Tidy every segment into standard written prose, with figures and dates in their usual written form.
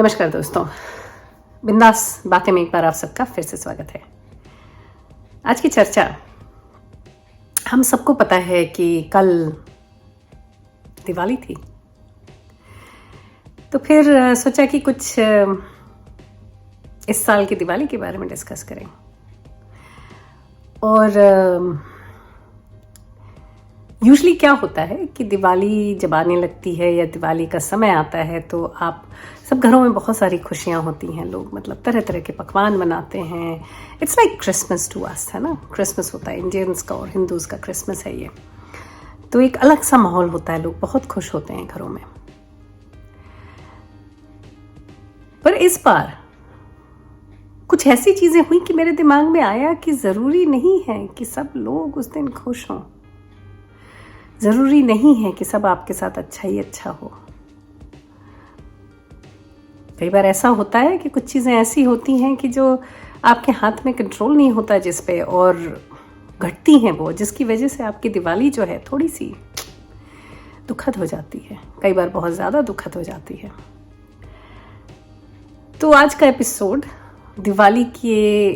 नमस्कार दोस्तों, बिंदास बातें में एक बार आप सबका फिर से स्वागत है। आज की चर्चा, हम सबको पता है कि कल दिवाली थी, तो फिर सोचा कि कुछ इस साल की दिवाली के बारे में डिस्कस करें। और यूजुअली क्या होता है कि दिवाली जब आने लगती है या दिवाली का समय आता है तो आप सब घरों में बहुत सारी खुशियां होती हैं। लोग मतलब तरह तरह के पकवान बनाते हैं। It's like Christmas to us, है ना। क्रिसमस होता है इंडियंस का और हिंदूज का क्रिसमस है ये। तो एक अलग सा माहौल होता है, लोग बहुत खुश होते हैं घरों में। पर इस बार कुछ ऐसी चीजें हुई कि मेरे दिमाग में आया कि जरूरी नहीं है कि सब लोग उस दिन खुश हों। जरूरी नहीं है कि सब आपके साथ अच्छा ही अच्छा हो। कई बार ऐसा होता है कि कुछ चीज़ें ऐसी होती हैं कि जो आपके हाथ में कंट्रोल नहीं होता जिस पे, और घटती हैं वो, जिसकी वजह से आपकी दिवाली जो है थोड़ी सी दुखद हो जाती है। कई बार बहुत ज़्यादा दुखद हो जाती है। तो आज का एपिसोड दिवाली के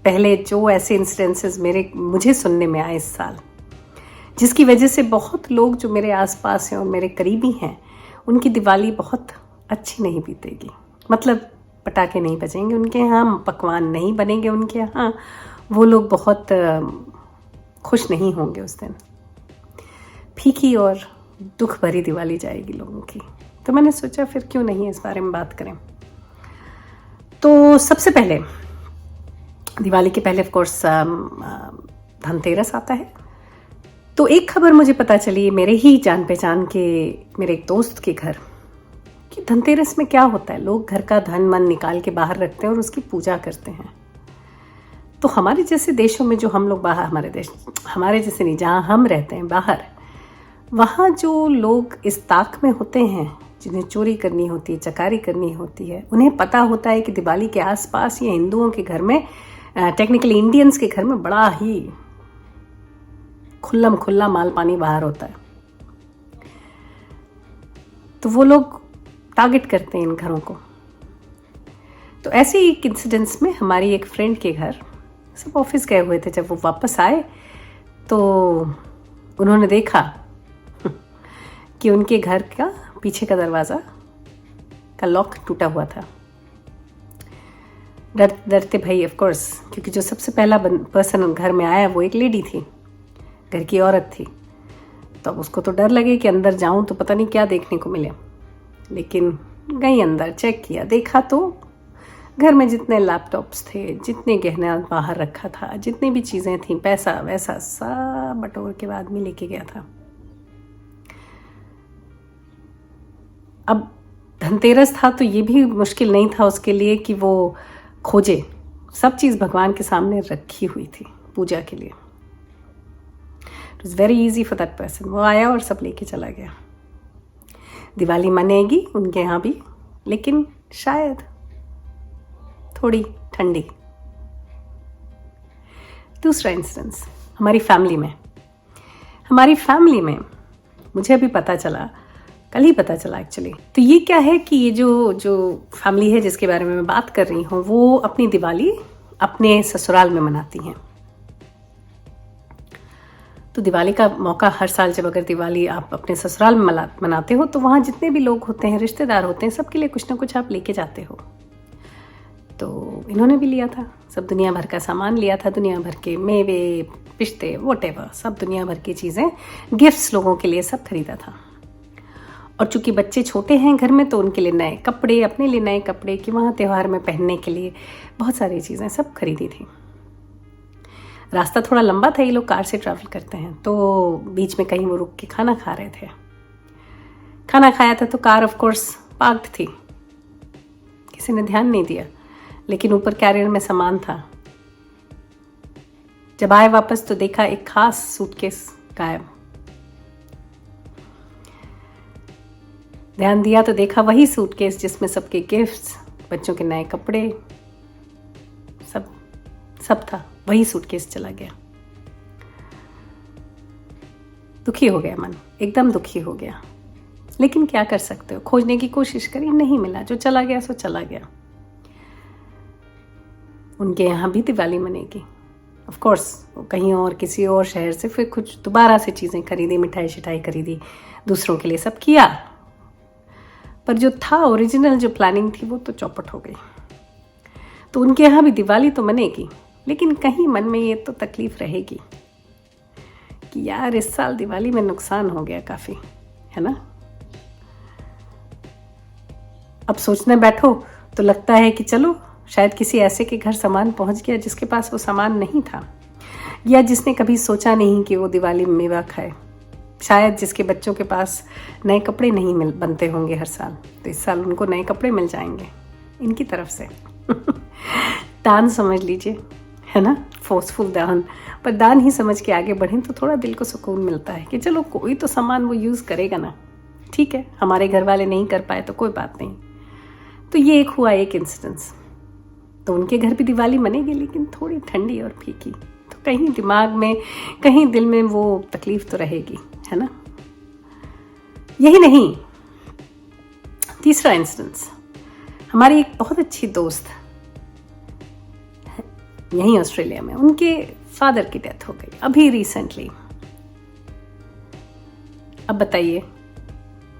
पहले जो ऐसे इंसिडेंसेस मुझे सुनने में आए इस साल, जिसकी वजह से बहुत लोग जो मेरे आसपास हैं और मेरे करीबी हैं, उनकी दिवाली बहुत अच्छी नहीं बीतेगी। मतलब पटाखे नहीं बजेंगे उनके यहाँ, पकवान नहीं बनेंगे उनके यहाँ, वो लोग बहुत खुश नहीं होंगे उस दिन। फीकी और दुख भरी दिवाली जाएगी लोगों की। तो मैंने सोचा फिर क्यों नहीं इस बारे में बात करें। तो सबसे पहले दिवाली के पहले ऑफ कोर्स धनतेरस आता है। तो एक खबर मुझे पता चली मेरे ही जान पहचान के मेरे एक दोस्त के घर कि धनतेरस में क्या होता है, लोग घर का धन मन निकाल के बाहर रखते हैं और उसकी पूजा करते हैं। तो हमारे जैसे देशों में जो हम लोग बाहर, हमारे जैसे नहीं, जहाँ हम रहते हैं बाहर, वहाँ जो लोग इस ताक में होते हैं जिन्हें चोरी करनी होती है, चकारी करनी होती है, उन्हें पता होता है कि दिवाली के आसपास ये हिंदुओं के घर में, टेक्निकली इंडियंस के घर में बड़ा ही खुल्लम खुल्ला माल पानी बाहर होता है। तो वो लोग टारगेट करते हैं इन घरों को। तो ऐसे ही एक इंसिडेंस में हमारी एक फ्रेंड के घर, सब ऑफिस गए हुए थे, जब वो वापस आए तो उन्होंने देखा कि उनके घर का पीछे का दरवाज़ा का लॉक टूटा हुआ था। डरते भाई ऑफ कोर्स, क्योंकि जो सबसे पहला पर्सन घर में आया वो एक लेडी थी, घर की औरत थी। तो अब उसको तो डर लगे कि अंदर जाऊं तो पता नहीं क्या देखने को मिले। लेकिन गई अंदर, चेक किया, देखा तो घर में जितने लैपटॉप्स थे, जितने गहना बाहर रखा था, जितनी भी चीज़ें थीं, पैसा वैसा सब बटोर के आदमी लेके गया था। अब धनतेरस था तो ये भी मुश्किल नहीं था उसके लिए कि वो खोजे। सब चीज़ भगवान के सामने रखी हुई थी पूजा के लिए। It was very easy for that person. वो आया और सब लेके चला गया। दिवाली मनेगी उनके यहाँ भी, लेकिन शायद थोड़ी ठंडी। दूसरा इंसिडेंस हमारी फैमिली में मुझे अभी पता चला, कल ही पता चला एक्चुअली। तो ये क्या है कि ये जो फैमिली है जिसके बारे में मैं बात कर रही हूँ, वो अपनी दिवाली अपने ससुराल में मनाती हैं। तो दिवाली का मौका हर साल, जब अगर दिवाली आप अपने ससुराल में मनाते हो, तो वहाँ जितने भी लोग होते हैं, रिश्तेदार होते हैं, सबके लिए कुछ ना कुछ आप लेके जाते हो। तो इन्होंने भी लिया था, सब दुनिया भर का सामान लिया था, दुनिया भर के मेवे, पिस्ते, व्हाटएवर, सब दुनिया भर की चीज़ें, गिफ्ट्स लोगों के लिए सब खरीदा था। और चूंकि बच्चे छोटे हैं घर में, तो उनके लिए नए कपड़े, अपने लिए नए कपड़े, कि वहाँ त्यौहार में पहनने के लिए बहुत सारी चीज़ें सब खरीदी थी। रास्ता थोड़ा लंबा था, ये लोग कार से ट्रैवल करते हैं, तो बीच में कहीं वो रुक के खाना खा रहे थे। खाना खाया था तो कार ऑफ कोर्स पार्क्ड थी, किसी ने ध्यान नहीं दिया, लेकिन ऊपर कैरियर में सामान था। जब आए वापस तो देखा एक खास सूटकेस गायब। ध्यान दिया तो देखा वही सूटकेस जिसमें सबके गिफ्ट्स, बच्चों के नए कपड़े, सब था। वही सूटकेस चला गया। दुखी हो गया मन, एकदम दुखी हो गया। लेकिन क्या कर सकते हो, खोजने की कोशिश करी, नहीं मिला, जो चला गया सो चला गया। उनके यहाँ भी दिवाली मनेगी, ऑफ कोर्स कहीं और किसी और शहर से फिर कुछ दोबारा से चीज़ें खरीदी, मिठाई शिठाई खरीदी, दूसरों के लिए सब किया, पर जो था ओरिजिनल जो प्लानिंग थी वो तो चौपट हो गई। तो उनके यहाँ भी दिवाली तो मनेगी, लेकिन कहीं मन में ये तो तकलीफ रहेगी कि यार इस साल दिवाली में नुकसान हो गया काफ़ी, है ना। अब सोचने बैठो तो लगता है कि चलो शायद किसी ऐसे के घर सामान पहुंच गया जिसके पास वो सामान नहीं था, या जिसने कभी सोचा नहीं कि वो दिवाली में मेवा खाए, शायद जिसके बच्चों के पास नए कपड़े नहीं बनते होंगे हर साल, तो इस साल उनको नए कपड़े मिल जाएंगे इनकी तरफ से। दान समझ लीजिए, है ना, फोर्सफुल दान, पर दान ही समझ के आगे बढ़ें तो थोड़ा दिल को सुकून मिलता है कि चलो कोई तो सामान वो यूज़ करेगा ना, ठीक है, हमारे घर वाले नहीं कर पाए तो कोई बात नहीं। तो ये एक हुआ एक इंसिडेंस। तो उनके घर भी दिवाली मनेगी, लेकिन थोड़ी ठंडी और फीकी, तो कहीं दिमाग में कहीं दिल में वो तकलीफ तो रहेगी, है ना। यही नहीं, तीसरा इंसिडेंस, हमारी एक बहुत अच्छी दोस्त यहीं ऑस्ट्रेलिया में, उनके फादर की डेथ हो गई अभी रिसेंटली। अब बताइए,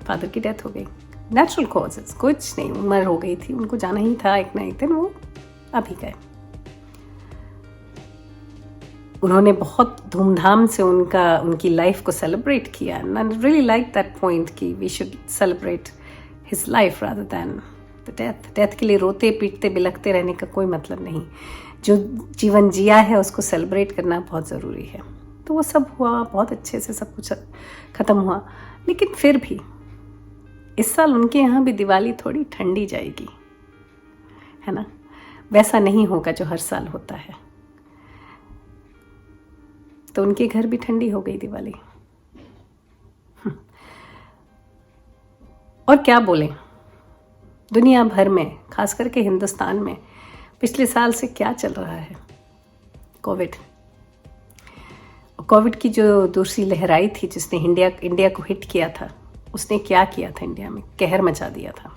फादर की डेथ हो गई, नेचुरल कॉजेज, कुछ नहीं, उम्र हो गई थी, उनको जाना ही था एक ना एक दिन, वो अभी गए। उन्होंने बहुत धूमधाम से उनकी लाइफ को सेलिब्रेट किया, and I really like that point कि we should celebrate his life rather than the death. Death के लिए रोते पीटते बिलखते रहने का कोई मतलब नहीं, जो जीवन जिया है उसको सेलिब्रेट करना बहुत ज़रूरी है। तो वो सब हुआ, बहुत अच्छे से सब कुछ ख़त्म हुआ, लेकिन फिर भी इस साल उनके यहाँ भी दिवाली थोड़ी ठंडी जाएगी, है ना, वैसा नहीं होगा जो हर साल होता है। तो उनके घर भी ठंडी हो गई दिवाली। और क्या बोलें, दुनिया भर में, खास करके हिंदुस्तान में पिछले साल से क्या चल रहा है, कोविड की जो दूसरी लहर आई थी जिसने इंडिया को हिट किया था, उसने क्या किया था, इंडिया में कहर मचा दिया था।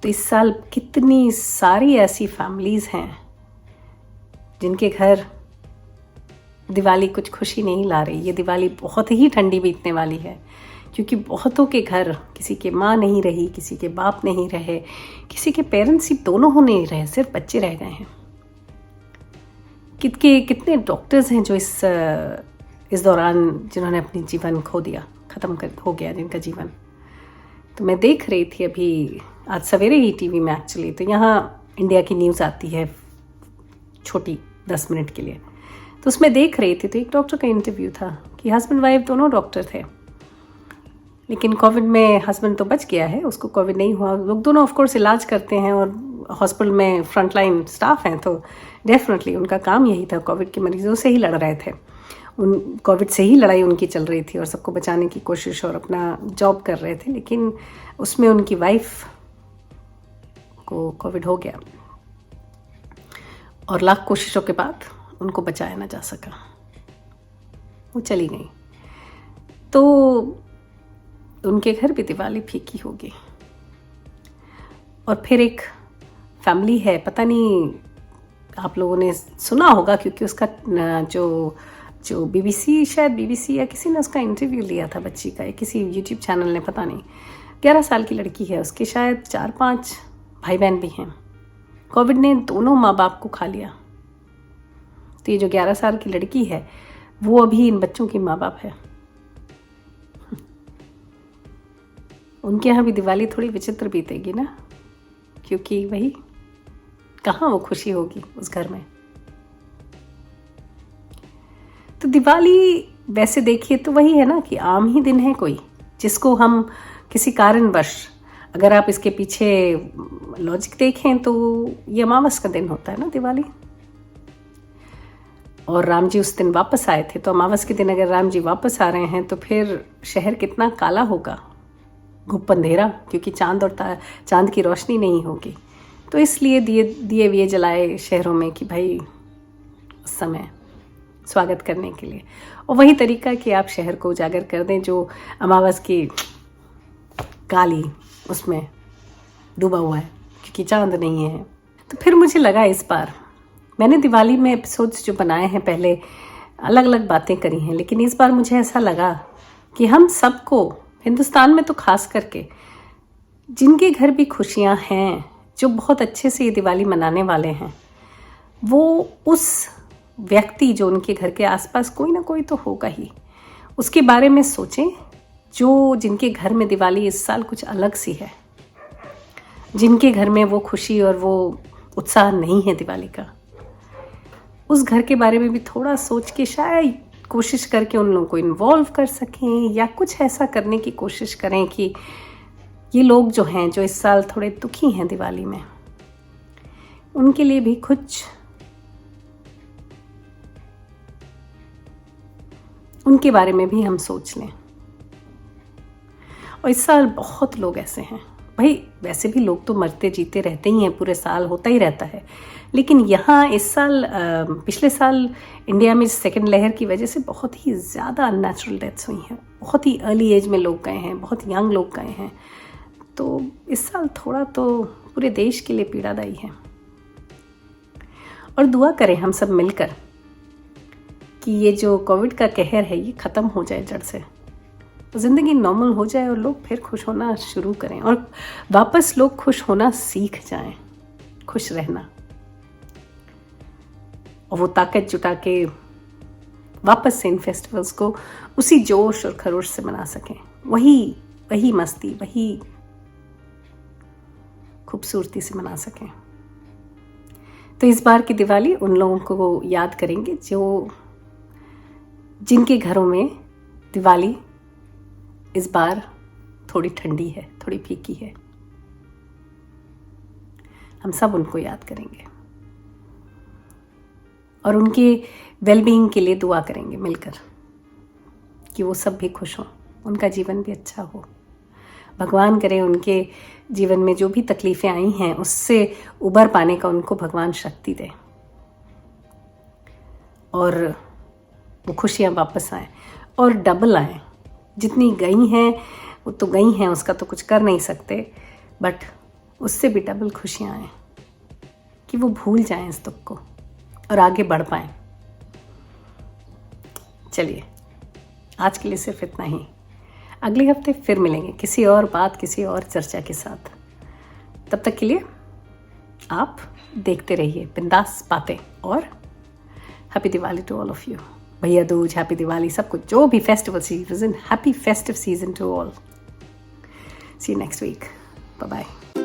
तो इस साल कितनी सारी ऐसी फैमिलीज हैं जिनके घर दिवाली कुछ खुशी नहीं ला रही। ये दिवाली बहुत ही ठंडी बीतने वाली है, क्योंकि बहुतों के घर, किसी के माँ नहीं रही, किसी के बाप नहीं रहे, किसी के पेरेंट्स ही दोनों हो नहीं रहे, सिर्फ बच्चे रह गए हैं। कितने डॉक्टर्स हैं जो इस दौरान जिन्होंने अपनी जीवन खो दिया, हो गया जिनका जीवन। तो मैं देख रही थी अभी आज सवेरे ही टीवी में एक्चुअली, तो यहाँ इंडिया की न्यूज़ आती है छोटी 10 मिनट के लिए, तो उसमें देख रही थी, तो एक डॉक्टर का इंटरव्यू था कि हस्बैंड वाइफ दोनों डॉक्टर थे, लेकिन कोविड में हस्बैंड तो बच गया है, उसको कोविड नहीं हुआ। लोग दोनों ऑफ कोर्स इलाज करते हैं और हॉस्पिटल में फ्रंटलाइन स्टाफ हैं, तो डेफिनेटली उनका काम यही था, कोविड के मरीजों से ही लड़ रहे थे, कोविड से ही लड़ाई उनकी चल रही थी और सबको बचाने की कोशिश और अपना जॉब कर रहे थे। लेकिन उसमें उनकी वाइफ को कोविड हो गया और लाख कोशिशों के बाद उनको बचाया ना जा सका, वो चली गई। तो उनके घर भी दिवाली फीकी होगी। और फिर एक फैमिली है, पता नहीं आप लोगों ने सुना होगा, क्योंकि उसका जो बीबीसी या किसी ने उसका इंटरव्यू लिया था बच्ची का, किसी यूट्यूब चैनल ने, पता नहीं, 11 साल की लड़की है, उसके शायद 4-5 भाई बहन भी हैं। कोविड ने दोनों माँ बाप को खा लिया। तो ये जो 11 साल की लड़की है वो अभी इन बच्चों की माँ बाप है। उनके यहाँ भी दिवाली थोड़ी विचित्र बीतेगी ना, क्योंकि वही, कहाँ वो खुशी होगी उस घर में। तो दिवाली वैसे देखिए तो वही है ना कि आम ही दिन है कोई, जिसको हम किसी कारणवश, अगर आप इसके पीछे लॉजिक देखें तो ये अमावस का दिन होता है ना दिवाली, और राम जी उस दिन वापस आए थे। तो अमावस के दिन अगर राम जी वापस आ रहे हैं तो फिर शहर कितना काला होगा, घुप अंधेरा, क्योंकि चांद की रोशनी नहीं होगी। तो इसलिए दिए विए जलाए शहरों में कि भाई उस समय स्वागत करने के लिए। और वही तरीका कि आप शहर को उजागर कर दें जो अमावस की काली उसमें डूबा हुआ है, क्योंकि चांद नहीं है। तो फिर मुझे लगा इस बार मैंने दिवाली में एपिसोड्स जो बनाए हैं पहले अलग अलग बातें करी हैं, लेकिन इस बार मुझे ऐसा लगा कि हम सबको हिंदुस्तान में तो खास करके जिनके घर भी खुशियां हैं, जो बहुत अच्छे से ये दिवाली मनाने वाले हैं, वो उस व्यक्ति जो उनके घर के आसपास कोई ना कोई तो होगा ही, उसके बारे में सोचें जो जिनके घर में दिवाली इस साल कुछ अलग सी है, जिनके घर में वो खुशी और वो उत्साह नहीं है दिवाली का। उस घर के बारे में भी थोड़ा सोच के शायद कोशिश करके उन लोगों को इन्वॉल्व कर सकें, या कुछ ऐसा करने की कोशिश करें कि ये लोग जो हैं, जो इस साल थोड़े दुखी हैं दिवाली में, उनके लिए भी कुछ उनके बारे में भी हम सोच लें। और इस साल बहुत लोग ऐसे हैं, भाई वैसे भी लोग तो मरते जीते रहते ही हैं, पूरे साल होता ही रहता है, लेकिन यहाँ इस साल पिछले साल इंडिया में सेकेंड लहर की वजह से बहुत ही ज़्यादा अननेचुरल डेथ्स हुई हैं, बहुत ही अर्ली एज में लोग गए हैं, बहुत यंग लोग गए हैं। तो इस साल थोड़ा तो पूरे देश के लिए पीड़ादायी है। और दुआ करें हम सब मिलकर कि ये जो कोविड का कहर है ये ख़त्म हो जाए जड़ से, ज़िंदगी नॉर्मल हो जाए और लोग फिर खुश होना शुरू करें, और वापस लोग खुश होना सीख जाएं, खुश रहना, और वो ताकत जुटा के वापस से इन फेस्टिवल्स को उसी जोश और खरोश से मना सकें, वही मस्ती, वही खूबसूरती से मना सकें। तो इस बार की दिवाली उन लोगों को याद करेंगे जो जिनके घरों में दिवाली इस बार थोड़ी ठंडी है, थोड़ी फीकी है। हम सब उनको याद करेंगे और उनके वेलबीइंग के लिए दुआ करेंगे मिलकर कि वो सब भी खुश हों, उनका जीवन भी अच्छा हो। भगवान करे उनके जीवन में जो भी तकलीफ़ें आई हैं उससे उबर पाने का उनको भगवान शक्ति दे, और वो खुशियाँ वापस आएँ और डबल आएँ। जितनी गई हैं वो तो गई हैं, उसका तो कुछ कर नहीं सकते, बट उससे भी डबल खुशियाँ आएँ कि वो भूल जाएं इस दुख को और आगे बढ़ पाएँ। चलिए आज के लिए सिर्फ इतना ही। अगले हफ्ते फिर मिलेंगे किसी और बात, किसी और चर्चा के साथ। तब तक के लिए आप देखते रहिए बिंदास बातें, और happy Diwali to all of you. Bhaiya Dooj, happy Diwali, सबको जो भी festival season, happy festive season to all. See you next week, bye bye.